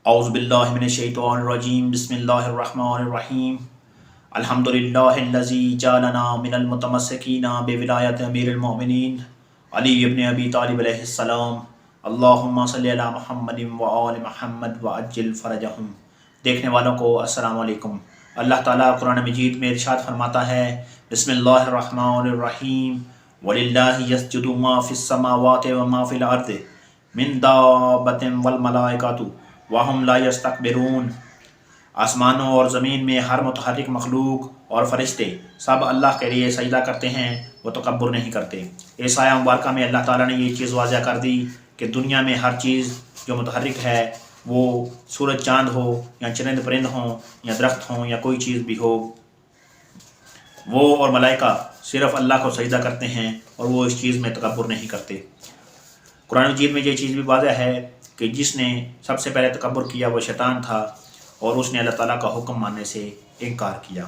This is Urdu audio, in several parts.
اعوذ باللہ من الشیطان الرجیم بسم اللہ الرحمن الرحیم الحمدللہ الذی جعلنا من المتمسکین بولایت امیر المؤمنین علی ابن ابی طالب علیہ السلام اللہم صلی علی محمد وآل محمد وعجل فرجہم۔ دیکھنے والوں کو السلام علیکم۔ اللہ تعالیٰ قرآن مجید میں ارشاد فرماتا ہے بسم اللہ الرحمن الرحیم وَلِلَّهِ يَسْجُدُ مَا فِي السَّمَاوَاتِ وَمَا فِي الْأَرْضِ مِن دَابَّةٍ وَالْمَلَائِكَةُ وَهُمْ لَا يَسْتَكْبِرُونَ۔ آسمانوں اور زمین میں ہر متحرک مخلوق اور فرشتے سب اللہ کے لیے سجدہ کرتے ہیں، وہ تکبر نہیں کرتے۔ اس آیہ مبارکہ میں اللہ تعالیٰ نے یہ چیز واضح کر دی کہ دنیا میں ہر چیز جو متحرک ہے، وہ سورج چاند ہو یا چرند پرند ہوں یا درخت ہوں یا کوئی چیز بھی ہو، وہ اور ملائکہ صرف اللہ کو سجدہ کرتے ہیں اور وہ اس چیز میں تکبر نہیں کرتے۔ قرآن مجید میں یہ چیز بھی واضح ہے کہ جس نے سب سے پہلے تکبر کیا وہ شیطان تھا اور اس نے اللہ تعالیٰ کا حکم ماننے سے انکار کیا۔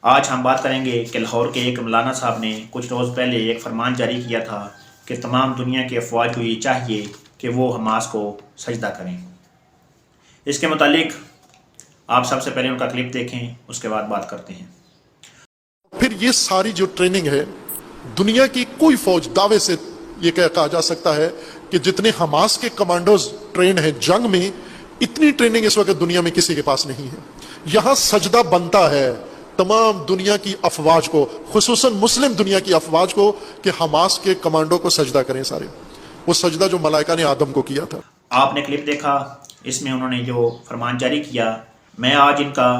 آج ہم بات کریں گے کہ لاہور کے ایک مولانا صاحب نے کچھ روز پہلے ایک فرمان جاری کیا تھا کہ تمام دنیا کے افواج کو یہ چاہیے کہ وہ حماس کو سجدہ کریں۔ اس کے متعلق آپ سب سے پہلے ان کا کلپ دیکھیں، اس کے بعد بات کرتے ہیں۔ پھر یہ ساری جو ٹریننگ ہے، دنیا کی کوئی فوج دعوے سے یہ کہا جا سکتا ہے کہ جتنے حماس کے کمانڈوز ٹرینڈ ہیں جنگ میں، اتنی ٹریننگ اس وقت دنیا میں کسی کے پاس نہیں ہے۔ یہاں سجدہ بنتا ہے تمام دنیا کی افواج کو، خصوصاً مسلم دنیا کی افواج کو، کہ حماس کے کمانڈو کو سجدہ کریں سارے، وہ سجدہ جو ملائکہ نے آدم کو کیا تھا۔ آپ نے کلپ دیکھا، اس میں انہوں نے جو فرمان جاری کیا، میں آج ان کا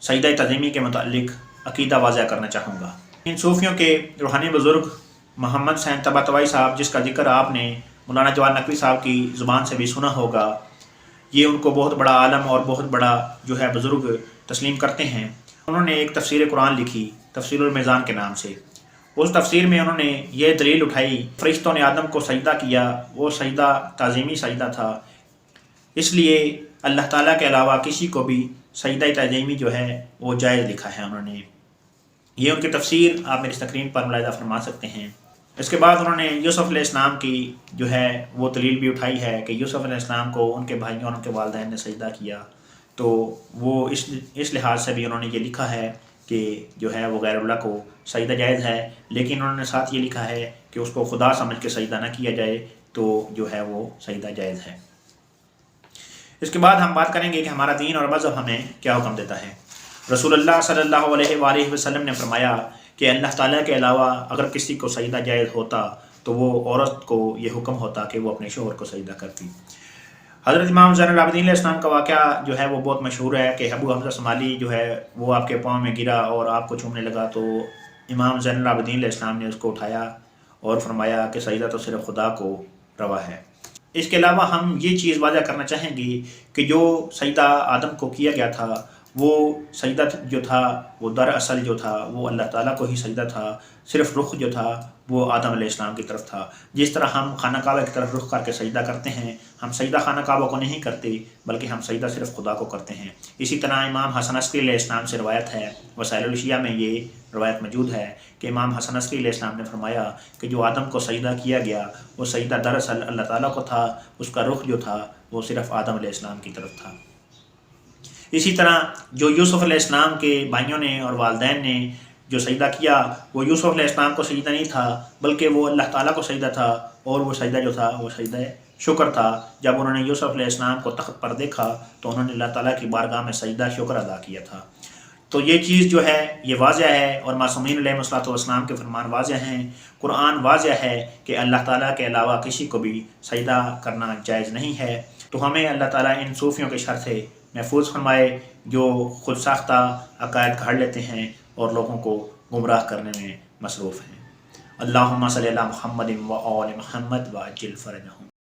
سجدہ تعظیمی کے متعلق عقیدہ واضح کرنا چاہوں گا۔ ان صوفیوں کے روحانی بزرگ محمد حسین طباطبائی صاحب، جس کا ذکر آپ نے مولانا جواد نقوی صاحب کی زبان سے بھی سنا ہوگا، یہ ان کو بہت بڑا عالم اور بہت بڑا جو ہے بزرگ تسلیم کرتے ہیں۔ انہوں نے ایک تفسیر قرآن لکھی تفسیر المیزان کے نام سے۔ اس تفسیر میں انہوں نے یہ دلیل اٹھائی فرشتوں نے آدم کو سجدہ کیا، وہ سجدہ تعظیمی سجدہ تھا، اس لیے اللہ تعالیٰ کے علاوہ کسی کو بھی سجدہ تعظیمی جو ہے وہ جائز لکھا ہے انہوں نے۔ یہ ان کی تفسیر آپ میری اسکرین پر ملاحظہ فرما سکتے ہیں۔ اس کے بعد انہوں نے یوسف علیہ السلام کی جو ہے وہ دلیل بھی اٹھائی ہے کہ یوسف علیہ السلام کو ان کے بھائیوں اور ان کے والدین نے سجدہ کیا، تو وہ اس لحاظ سے بھی انہوں نے یہ لکھا ہے کہ جو ہے وہ غیر اللہ کو سجدہ جائز ہے، لیکن انہوں نے ساتھ یہ لکھا ہے کہ اس کو خدا سمجھ کے سجدہ نہ کیا جائے تو جو ہے وہ سجدہ جائز ہے۔ اس کے بعد ہم بات کریں گے کہ ہمارا دین اور مذہب ہمیں کیا حکم دیتا ہے۔ رسول اللہ صلی اللہ علیہ وآلہ وسلم نے فرمایا کہ اللہ تعالیٰ کے علاوہ اگر کسی کو سجدہ جائز ہوتا تو وہ عورت کو یہ حکم ہوتا کہ وہ اپنے شوہر کو سجدہ کرتی۔ حضرت امام زین العابدین علیہ السلام کا واقعہ جو ہے وہ بہت مشہور ہے کہ ابو حمزہ شمالی جو ہے وہ آپ کے پاؤں میں گرا اور آپ کو چومنے لگا، تو امام زین العابدین علیہ السلام نے اس کو اٹھایا اور فرمایا کہ سجدہ تو صرف خدا کو روا ہے۔ اس کے علاوہ ہم یہ چیز واضح کرنا چاہیں گے کہ جو سجدہ آدم کو کیا گیا تھا، وہ سجدہ جو تھا وہ دراصل جو تھا وہ اللہ تعالیٰ کو ہی سجدہ تھا، صرف رخ جو تھا وہ آدم علیہ السلام کی طرف تھا۔ جس طرح ہم خانہ کعبہ کی طرف رخ کر کے سجدہ کرتے ہیں، ہم سجدہ خانہ کعبہ کو نہیں کرتے بلکہ ہم سجدہ صرف خدا کو کرتے ہیں۔ اسی طرح امام حسن عسکری علیہ السلام سے روایت ہے، وسائل الشیعہ میں یہ روایت موجود ہے کہ امام حسن عسکری علیہ السلام نے فرمایا کہ جو آدم کو سجدہ کیا گیا وہ سجدہ دراصل اللہ تعالیٰ کو تھا، اس کا رخ جو تھا وہ صرف آدم علیہ السلام کی طرف تھا۔ اسی طرح جو یوسف علیہ السلام کے بھائیوں نے اور والدین نے جو سجدہ کیا، وہ یوسف علیہ السلام کو سجدہ نہیں تھا بلکہ وہ اللہ تعالیٰ کو سجدہ تھا، اور وہ سجدہ جو تھا وہ سجدہ شکر تھا۔ جب انہوں نے یوسف علیہ السلام کو تخت پر دیکھا تو انہوں نے اللہ تعالیٰ کی بارگاہ میں سجدہ شکر ادا کیا تھا۔ تو یہ چیز جو ہے یہ واضح ہے، اور معصومین علیہ السلام کے فرمان واضح ہیں، قرآن واضح ہے کہ اللہ تعالیٰ کے علاوہ کسی کو بھی سجدہ کرنا جائز نہیں ہے۔ تو ہمیں اللہ تعالیٰ ان صوفیوں کے شر سے محفوظ فرمائے جو خود ساختہ عقائد گھڑ لیتے ہیں اور لوگوں کو گمراہ کرنے میں مصروف ہیں۔ اللہم صلی علی محمد و آل محمد وعجل فرجہم۔